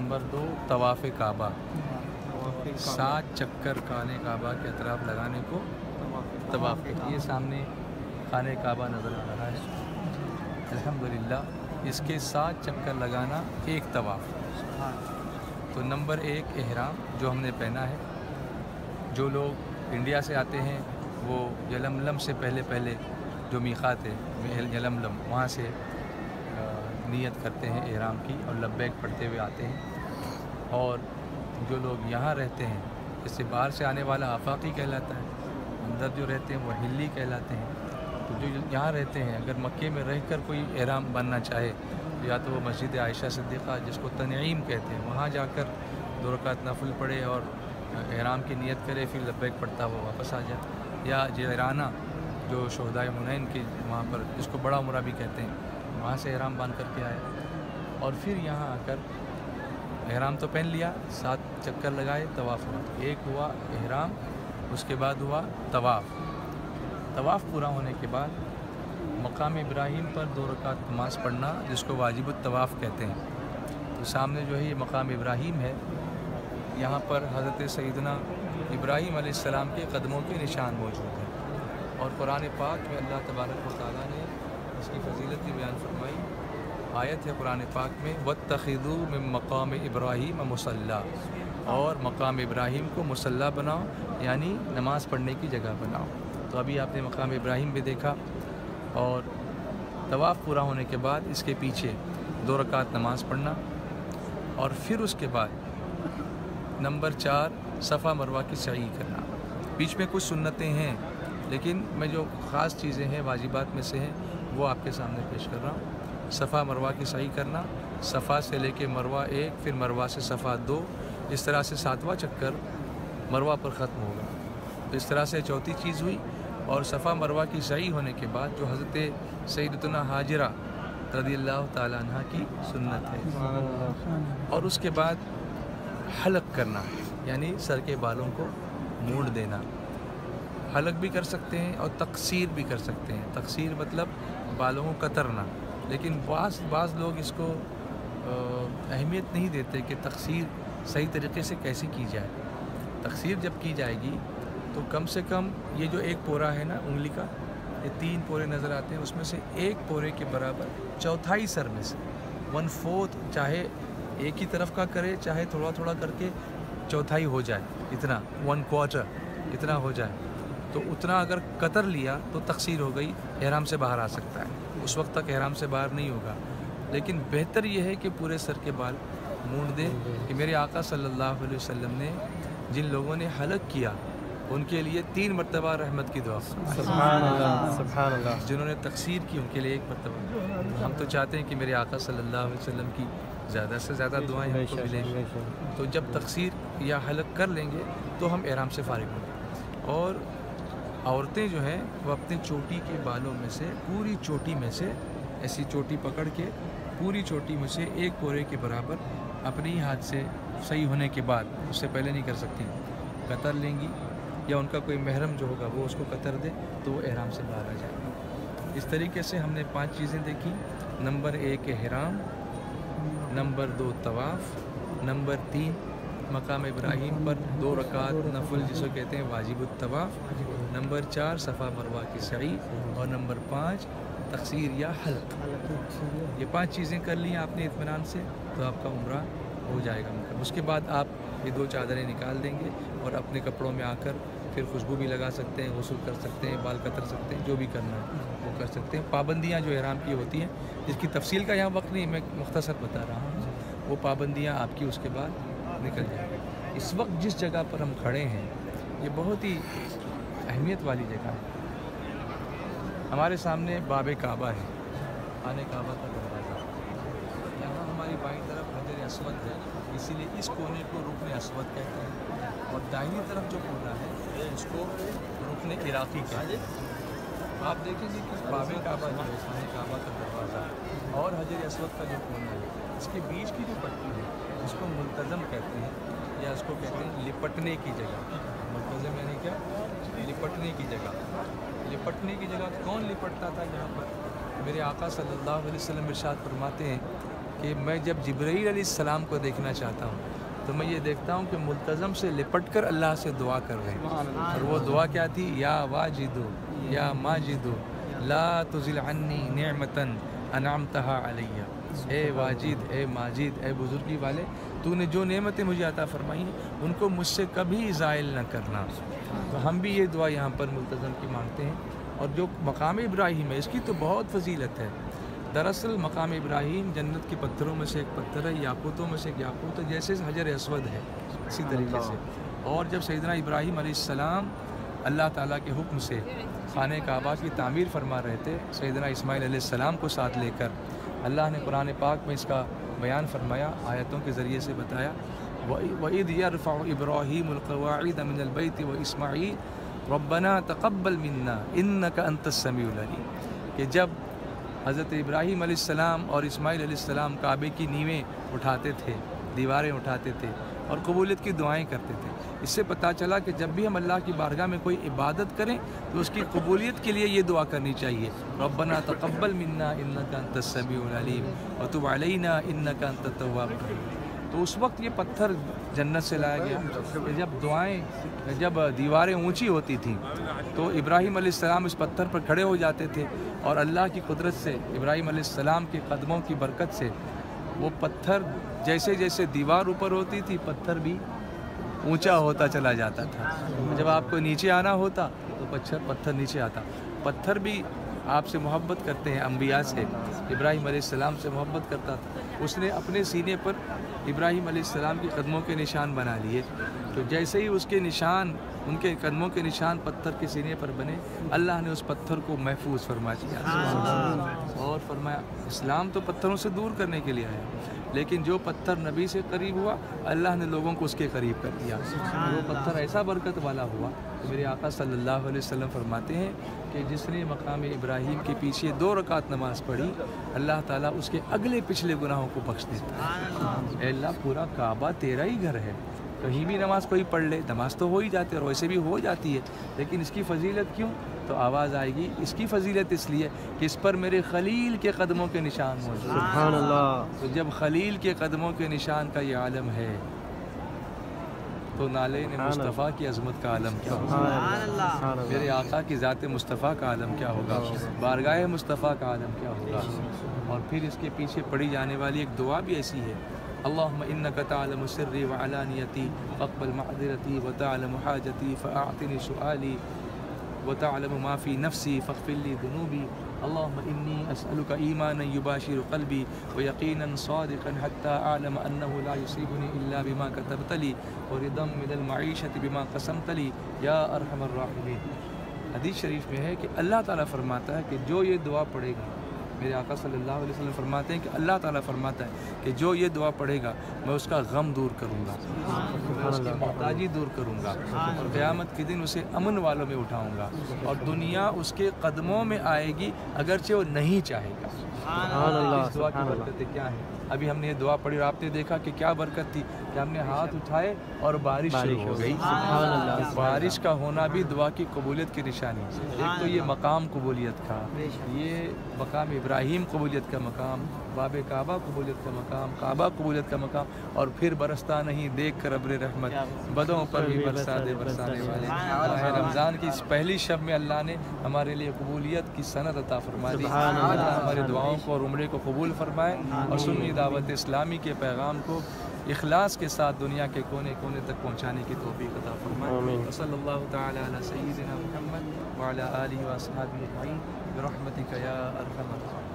Number 2 तवाफ़ काबा, 7 चक्कर खाने काबा के अतराफ़ लगाने को तवाफ़ कहते हैं। ये सामने खाने काबा नज़र आ रहा है। अल्हम्दुलिल्लाह इसके 7 चक्कर लगाना एक तवाफ़। तो नंबर 1 एहराम जो हमने पहना है। जो लोग इंडिया से आते हैं वो यलमलम से पहले जो मीक़ात है यलमलम, वहाँ से नियत करते हैं एहराम की और लब्बैक पढ़ते हुए आते हैं। और जो लोग यहाँ रहते हैं, जैसे बाहर से आने वाला आफाकी कहलाता है, अंदर जो रहते हैं वो हिल्ली कहलाते हैं। तो जो यहाँ रहते हैं अगर मक्के में रहकर कोई एहराम बनना चाहे, या तो वो मस्जिद आयशा सिद्दीक़ा जिसको तनईम कहते हैं, वहाँ जाकर 2 रकात नफल पढ़े और एहराम की नियत करे, फिर लब्बैक पढ़ता हुआ वापस आ जाए। या जिराना जो शोहदाए हुनैन के वहाँ पर, जिसको बड़ा उमरा भी कहते हैं, वहाँ से एहराम बांध करके आए और फिर यहाँ आकर एहराम तो पहन लिया, 7 चक्कर लगाए, तवाफ़ हुआ। एक हुआ एहराम, उसके बाद हुआ तवाफ़। तवाफ़ पूरा होने के बाद मकाम इब्राहीम पर 2 रकात नमाज़ पढ़ना, जिसको वाजिबुत तवाफ़ कहते हैं। तो सामने जो है ये मकाम इब्राहीम है, यहाँ पर हज़रत सैयदना इब्राहीम अलैहिस्सलाम के कदमों के निशान मौजूद हैं। और कुरान पाक में अल्लाह तबारक व तआला ने इसकी फजीलत की बयान फरमाई। आयत है कुरान पाक में, वत्तखिज़ू मिन मकाम इब्राहीम मुसल्ला, और मकाम इब्राहीम को मुसल्ला बनाओ, यानी नमाज़ पढ़ने की जगह बनाओ। तो अभी आपने मकाम इब्राहीम भी देखा। और तवाफ़ पूरा होने के बाद इसके पीछे 2 रकात नमाज़ पढ़ना और फिर उसके बाद नंबर 4 सफ़ा मरवा की सई करना। बीच में कुछ सुन्नतें हैं, लेकिन मैं जो ख़ास चीज़ें हैं वाजिबात में से हैं वो आपके सामने पेश कर रहा हूँ। सफ़ा मरवा की सई करना, सफ़ा से लेके मरवा 1, फिर मरवा से सफ़ा 2, इस तरह से 7वां चक्कर मरवा पर ख़त्म होगा। तो इस तरह से चौथी चीज़ हुई। और सफ़ा मरवा की सई होने के बाद जो हज़रत सैयदतुना हाजिरा रज़ियल्लाहु ताला अन्हा की सुन्नत है, और उसके बाद हलक करना, यानी सर के बालों को मोड़ देना। हलक भी कर सकते हैं और तकसीर भी कर सकते हैं। तकसीर मतलब बालों को कतरना, लेकिन बाज़ लोग इसको अहमियत नहीं देते कि तकसीर सही तरीक़े से कैसे की जाए। तकसीर जब की जाएगी तो कम से कम ये जो एक पोरा है ना उंगली का, ये 3 पोरे नज़र आते हैं, उसमें से एक पोरे के बराबर चौथाई सर में से 1/4, चाहे एक ही तरफ का करे, चाहे थोड़ा थोड़ा करके चौथाई हो जाए, इतना 1/4 इतना हो जाए, तो उतना अगर कतर लिया तो तकसीर हो गई, एहराम से बाहर आ सकता है। उस वक्त तक एहराम से बाहर नहीं होगा। लेकिन बेहतर ये है कि पूरे सर के बाल मूंड दे। कि मेरे आका सल्लल्लाहु अलैहि वसल्लम ने जिन लोगों ने हलक किया उनके लिए 3 मरतबा रहमत की दुआ, सुभान अल्लाह। जिन्होंने तकसीर की उनके लिए 1 मरतबा। हम तो चाहते हैं कि मेरे आका सल्लल्लाहु अलैहि वसल्लम की ज़्यादा से ज़्यादा दुआएं हमको मिलेंगी। तो जब तकसीर या हलक कर लेंगे तो हम एहराम से फारिग होंगे। और औरतें जो हैं वो अपने चोटी के बालों में से, पूरी चोटी में से, ऐसी चोटी पकड़ के पूरी चोटी में से 1 पोरे के बराबर अपने ही हाथ से सही होने के बाद, उससे पहले नहीं कर सकती, कतर लेंगी, या उनका कोई महरम जो होगा वो उसको कतर दे तो वो एहराम से बाहर आ जाएगा। इस तरीके से हमने 5 चीज़ें देखी। नंबर 1 एहराम, नंबर 2 तवाफ़, नंबर 3 मकाम इब्राहीम पर 2 रकात नफल जिसको कहते हैं वाजिबुत तवाफ़, नंबर 4 सफ़ा मरवा की सई, और नंबर 5 तकसीर या हलक। ये 5 चीज़ें कर ली आपने इत्मीनान से तो आपका उम्रा हो जाएगा। मतलब उसके बाद आप ये 2 चादरें निकाल देंगे और अपने कपड़ों में आकर फिर खुशबू भी लगा सकते हैं, गुस्ल कर सकते हैं, बाल कतर सकते हैं, जो भी करना है वो कर सकते हैं। पाबंदियाँ जो एहराम की होती हैं, जिसकी तफसील का यहाँ वक्त नहीं, मैं मुख्तसर बता रहा हूँ, वो पाबंदियाँ आपकी उसके बाद निकल जाएगी। इस वक्त जिस जगह पर हम खड़े हैं ये बहुत ही अहमियत वाली जगह है। हमारे सामने बाब काबा है, खाने काबा का दरवाज़ा। यहाँ हमारी बाईं तरफ हजर अस्वद है, इसीलिए इस कोने को रुकन अस्वद कहते हैं, और दाहिनी तरफ जो कोना है उसको रुकन इराक़ी कहते हैं। आप देखेंगे कि बाब काबा जो है, खाने काबा का दरवाज़ा और हजर अस्वद का जो कोना है, इसके बीच की जो पट्टी है उसको मुल्तज़म कहते हैं, या उसको कहते हैं लिपटने की जगह। मुल्तज़म यानी क्या? लिपटने की जगह। लिपटने की जगह कौन लिपटता था यहाँ पर? मेरे आका सल्लल्लाहु अलैहि वसल्लम इरशाद फरमाते हैं کہ میں جب جبرائیل علیہ السلام کو دیکھنا چاہتا ہوں تو میں یہ دیکھتا ہوں کہ ملتزم سے لپٹ کر اللہ سے دعا کر رہے ہیں، اور وہ دعا کیا تھی؟ یا واجدو یا ماجدو لا تزل عنی نعمتا انعمتہا علیہ، اے واجد، اے ماجد، اے بزرگی والے، تو نے جو نعمتیں مجھے عطا فرمائی ہیں ان کو مجھ سے کبھی زائل نہ کرنا۔ تو ہم بھی یہ دعا یہاں پر ملتزم کی مانگتے ہیں۔ اور جو مقام ابراہیم ہے اس کی تو بہت فضیلت ہے۔ دراصل مقام ابراہیم جنت کے پتھروں میں سے ایک پتھر ہے، یاقوتوں میں سے ایک یاقوت ہے، جیسے حجر اسود ہے اسی طریقے سے۔ اور جب سیدنا ابراہیم علیہ السلام اللہ تعالیٰ کے حکم سے خانہ کعبہ کی تعمیر فرما رہے تھے، سیدنا اسماعیل علیہ السلام کو ساتھ لے کر، اللہ نے قرآن پاک میں اس کا بیان فرمایا، آیتوں کے ذریعے سے بتایا، وَإِذْ يَرْفَعُ إِبْرَاهِيمُ الْقَوَاعِدَ مِنَ الْبَيْتِ وَإِسْمَاعِيلُ رَبَّنَا تَقَبَّلْ مِنَّا إِنَّكَ أَنْتَ السَّمِيعُ الْعَلِيمُ، کہ جب حضرت ابراہیم علیہ السلام اور اسماعیل علیہ السلام کعبے کی نیویں اٹھاتے تھے، دیواریں اٹھاتے تھے اور قبولیت کی دعائیں کرتے تھے، اس سے پتہ چلا کہ جب بھی ہم اللہ کی بارگاہ میں کوئی عبادت کریں تو اس کی قبولیت کے لیے یہ دعا کرنی چاہیے، ربنا تقبل منا انک انت السمیع العلیم وتب علینا انک انت التواب الرحیم۔ تو اس وقت یہ پتھر جنت سے لایا گیا کہ جب دیواریں اونچی ہوتی تھیں تو ابراہیم علیہ السلام اس پتھر پر کھڑے ہو جاتے تھے، اور اللہ کی قدرت سے، ابراہیم علیہ السلام کے قدموں کی برکت سے وہ پتھر جیسے جیسے دیوار اوپر ہوتی تھی پتھر بھی اونچا ہوتا چلا جاتا تھا۔ جب آپ کو نیچے آنا ہوتا تو پتھر نیچے آتا۔ پتھر بھی آپ سے محبت کرتے ہیں، انبیاء سے، ابراہیم علیہ السلام سے محبت کرتا تھا، اس نے اپنے سینے پر ابراہیم علیہ السلام کے قدموں کے نشان بنا لیے۔ تو جیسے ہی اس کے نشان، ان کے قدموں کے نشان پتھر کے سینے پر بنے، اللہ نے اس پتھر کو محفوظ فرما دیا اور فرمایا اسلام تو پتھروں سے دور کرنے کے لیے آیا، لیکن جو پتھر نبی سے قریب ہوا اللہ نے لوگوں کو اس کے قریب کر دیا۔ وہ پتھر ایسا برکت والا ہوا کہ میرے آقا صلی اللہ علیہ وسلم فرماتے ہیں کہ جس نے مقام ابراہیم کے پیچھے 2 رکعت نماز پڑھی اللہ تعالیٰ اس کے اگلے پچھلے گناہوں کو بخش دیتا ہے۔ اے اللہ، پورا کعبہ تیرا ہی گھر ہے، کہیں بھی نماز کوئی پڑھ لے، نماز تو ہو ہی جاتی ہے اور ویسے بھی ہو جاتی ہے، لیکن اس کی فضیلت کیوں؟ تو آواز آئے گی، اس کی فضیلت اس لیے کہ اس پر میرے خلیل کے قدموں کے نشان موجود ہیں۔ سبحان اللہ۔ تو جب خلیل کے قدموں کے نشان کا یہ عالم ہے تو نالین مصطفیٰ کی عظمت کا عالم کیا ہوگا؟ میرے آقا کی ذات مصطفیٰ کا عالم کیا ہوگا؟ بارگاہ مصطفیٰ کا عالم کیا ہوگا؟ اور پھر اس کے پیچھے پڑھی جانے والی ایک دعا بھی ایسی ہے، اللہم انک تعلم سری وعلانیتی فاقبل معذرتی وتعلم حاجتی فاعطنی سؤالی وتعلم ما فی نفسی فاغفر لی ذنوبی، اللہم انی اسألک ایمانا یباشر قلبی ویقینا صادقا حتی اعلم انه لا یصیبنی الا بما کتبت لی ورضا من المعیشت بما قسمت لی یا ارحم الراحمین۔ حدیث شریف میں ہے کہ اللہ تعالیٰ فرماتا ہے کہ جو یہ دعا پڑھے گا، میرے آقا صلی اللہ علیہ وسلم فرماتے ہیں کہ اللہ تعالیٰ فرماتا ہے کہ جو یہ دعا پڑھے گا میں اس کا غم دور کروں گا، اس کی محتاجی دور کروں گا، اور قیامت کے دن اسے امن والوں میں اٹھاؤں گا، اور دنیا اس کے قدموں میں آئے گی اگرچہ وہ نہیں چاہے گا۔ اس دعا کی برکتیں کیا ہیں؟ ابھی ہم نے یہ دعا پڑھی اور آپ نے دیکھا کہ کیا برکت تھی کہ ہم نے ہاتھ اٹھائے اور بارش شروع ہو گئی۔ بارش کا ہونا بھی دعا کی قبولیت کی نشانی۔ ایک تو یہ مقام قبولیت کا، یہ مقام ابراہیم قبولیت کا مقام، باب کعبہ قبولیت کا مقام، کعبہ قبولیت کا مقام، اور پھر برستا نہیں دیکھ کر ابر رحمت، بدوں پر بھی برسا دے برسانے والے۔ ماہ رمضان کی اس پہلی شب میں اللہ نے ہمارے لیے قبولیت کی سند عطا فرما دی۔ اللہ ہمارے دعاؤں کو اور عمرے کو قبول فرمائے، اور سنی دعوت اسلامی کے پیغام کو اخلاص کے ساتھ دنیا کے کونے کونے تک پہنچانے کی توفیق عطا فرمائے۔ صلی اللہ تعالی علی سیدنا محمد وعلی آلہ و اصحابہ اجمعین برحمتک یا ارحم الراحمین۔